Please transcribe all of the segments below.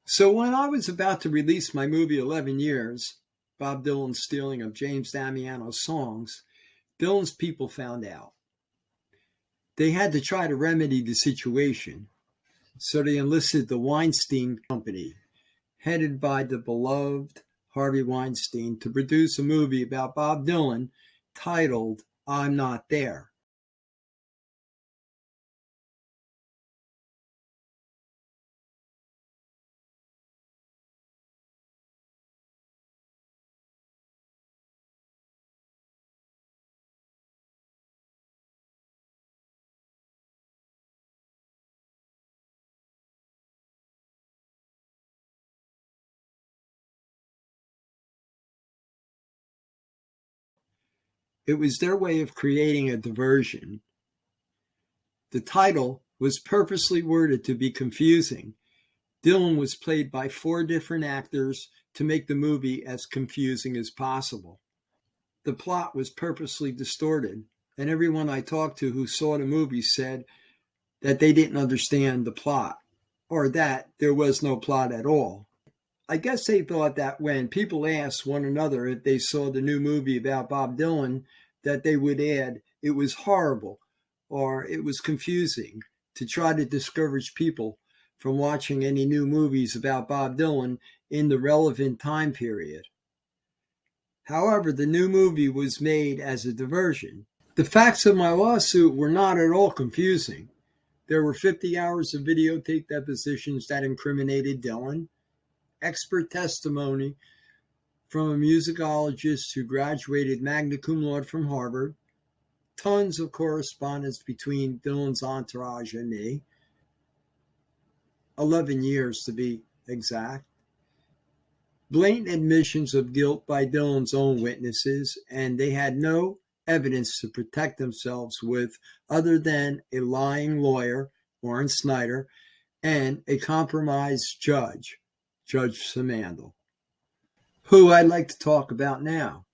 So when I was about to release my movie 11 Years, Bob Dylan's stealing of James Damiano's songs, Dylan's people found out. They had to try to remedy the situation, so they enlisted the Weinstein Company, headed by the beloved Harvey Weinstein, to produce a movie about Bob Dylan titled I'm Not There. It was their way of creating a diversion. The title was purposely worded to be confusing. Dylan was played by 4 different actors to make the movie as confusing as possible. The plot was purposely distorted, and everyone I talked to who saw the movie said that they didn't understand the plot, or that there was no plot at all. I guess they thought that when people asked one another if they saw the new movie about Bob Dylan, that they would add, it was horrible, or it was confusing, to try to discourage people from watching any new movies about Bob Dylan in the relevant time period. However, the new movie was made as a diversion. The facts of my lawsuit were not at all confusing. There were 50 hours of videotape depositions that incriminated Dylan, expert testimony from a musicologist who graduated magna cum laude from Harvard, tons of correspondence between Dylan's entourage and me, 11 years to be exact, blatant admissions of guilt by Dylan's own witnesses, and they had no evidence to protect themselves with other than a lying lawyer, Warren Snyder, and a compromised judge, Judge Simandl, who I'd like to talk about now.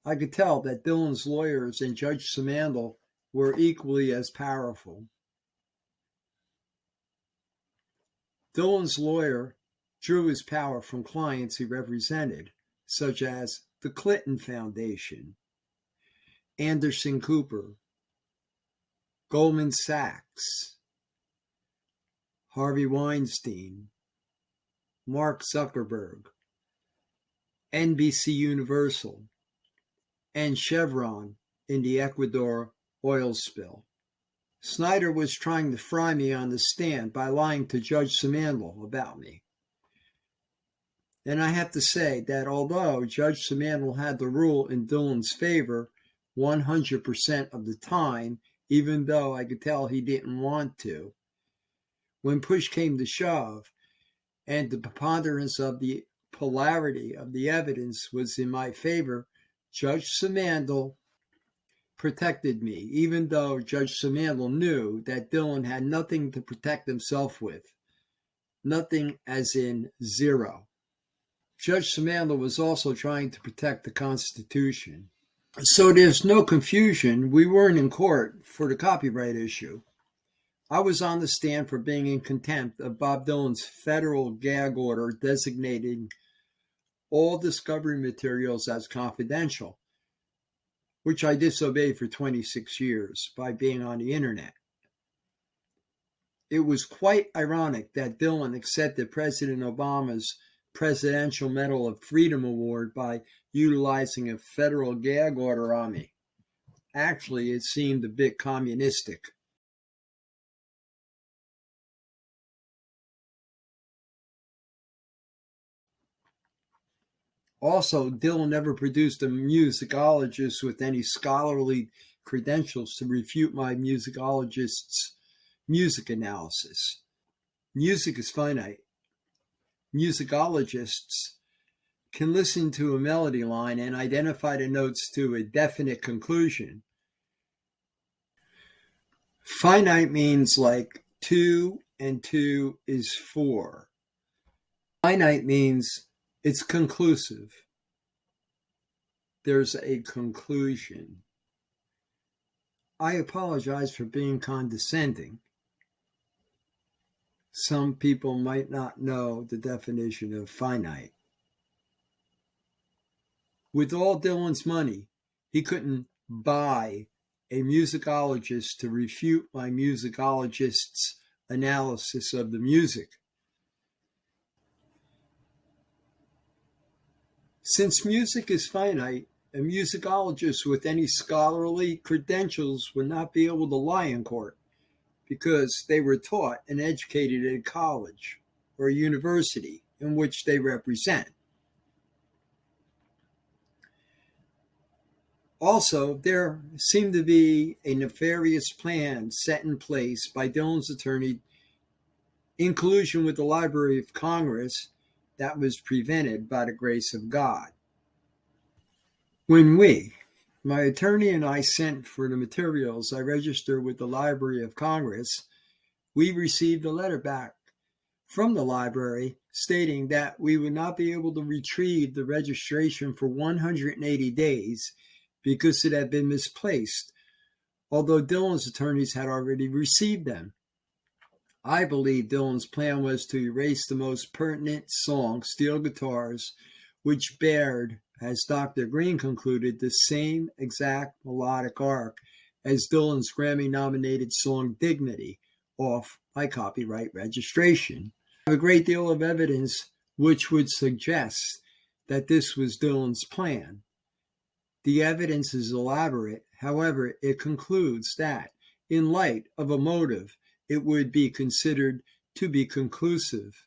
I could tell that Dylan's lawyers and Judge Simandl were equally as powerful. Dylan's lawyer drew his power from clients he represented, such as the Clinton Foundation, Anderson Cooper, Goldman Sachs, Harvey Weinstein, Mark Zuckerberg, NBC Universal, and Chevron in the Ecuador oil spill. Snyder was trying to fry me on the stand by lying to Judge Simandl about me. And I have to say that although Judge Simandl had the rule in Dylan's favor 100% of the time, even though I could tell he didn't want to, when push came to shove and the preponderance of the polarity of the evidence was in my favor, Judge Simandl protected me, even though Judge Simandl knew that Dylan had nothing to protect himself with. Nothing as in zero. Judge Simandl was also trying to protect the Constitution. So there's no confusion. We weren't in court for the copyright issue. I was on the stand for being in contempt of Bob Dylan's federal gag order designating all discovery materials as confidential, which I disobeyed for 26 years by being on the internet. It was quite ironic that Dylan accepted President Obama's Presidential Medal of Freedom Award by utilizing a federal gag order on me. Actually, it seemed a bit communistic. Also, Dylan never produced a musicologist with any scholarly credentials to refute my musicologist's music analysis. Music is finite. Musicologists can listen to a melody line and identify the notes to a definite conclusion. Finite means like 2 and 2 is 4. Finite means it's conclusive. There's a conclusion. I apologize for being condescending. Some people might not know the definition of finite. With all Dylan's money, he couldn't buy a musicologist to refute my musicologist's analysis of the music. Since music is finite, a musicologist with any scholarly credentials would not be able to lie in court because they were taught and educated at a college or a university in which they represent. Also, there seemed to be a nefarious plan set in place by Dylan's attorney in collusion with the Library of Congress that was prevented by the grace of God. When my attorney and I sent for the materials I registered with the Library of Congress, we received a letter back from the library stating that we would not be able to retrieve the registration for 180 days because it had been misplaced, although Dylan's attorneys had already received them. I believe Dylan's plan was to erase the most pertinent song, Steel Guitars, which bared, as Dr. Green concluded, the same exact melodic arc as Dylan's Grammy-nominated song Dignity, off my copyright registration. I have a great deal of evidence which would suggest that this was Dylan's plan. The evidence is elaborate, however, it concludes that, in light of a motive, it would be considered to be conclusive.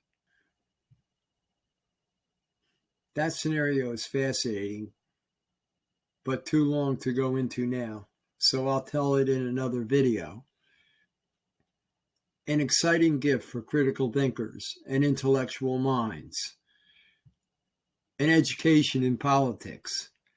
That scenario is fascinating, but too long to go into now, so I'll tell it in another video. An exciting gift for critical thinkers and intellectual minds. An education in politics.